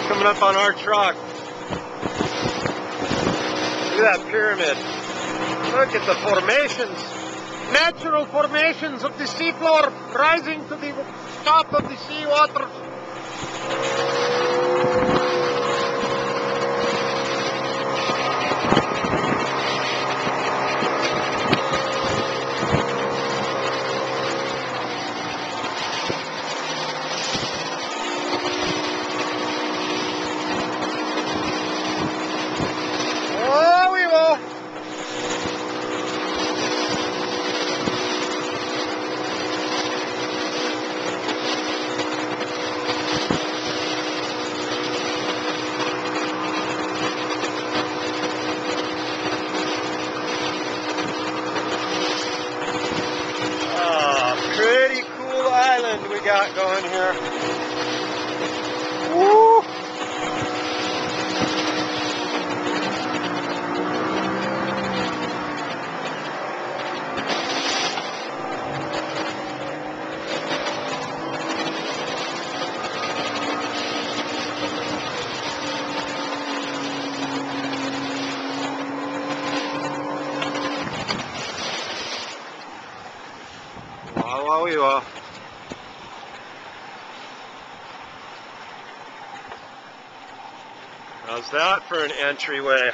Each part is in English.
coming up on our truck. Look at that pyramid. Look at the formations. Natural formations of the seafloor rising to the top of the sea water. Pretty cool island we got going here. Woo! Wow. How's that for an entryway?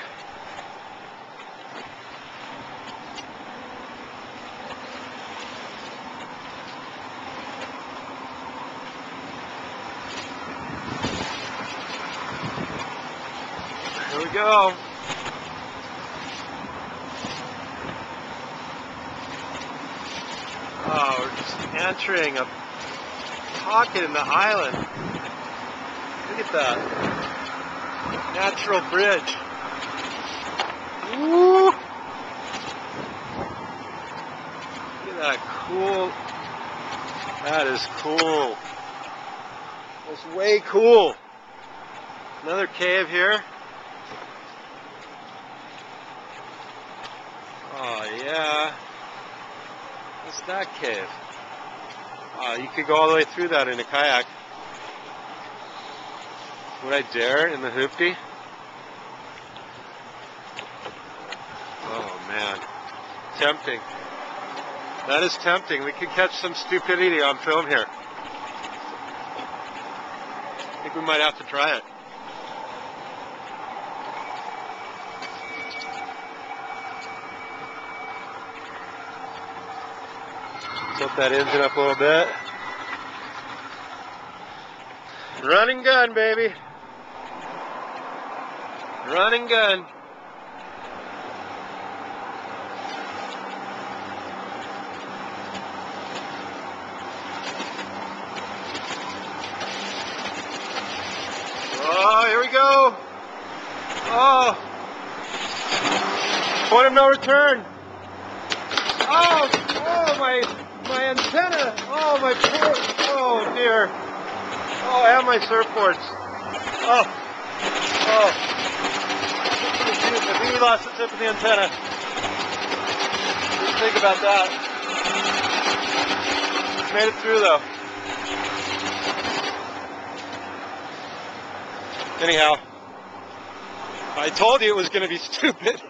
Here we go. Oh, we're just entering a pocket in the island. Look at that. Natural bridge. Woo! Look at that cool. That is cool. That's way cool. Another cave here. Oh yeah. What's that cave? You could go all the way through that in a kayak. Would I dare in the hoopty? Oh man. Tempting. That is tempting. We could catch some stupidity on film here. I think we might have to try it. Tilt that engine up a little bit. Run and gun, baby. Run and gun. Oh, here we go. Oh. Point of no return. Oh, my antenna. Oh, my poor. Oh, dear. Oh, and my surfboards. Oh. I think we lost the tip of the antenna. What do you think about that? Made it through though. Anyhow, I told you it was going to be stupid.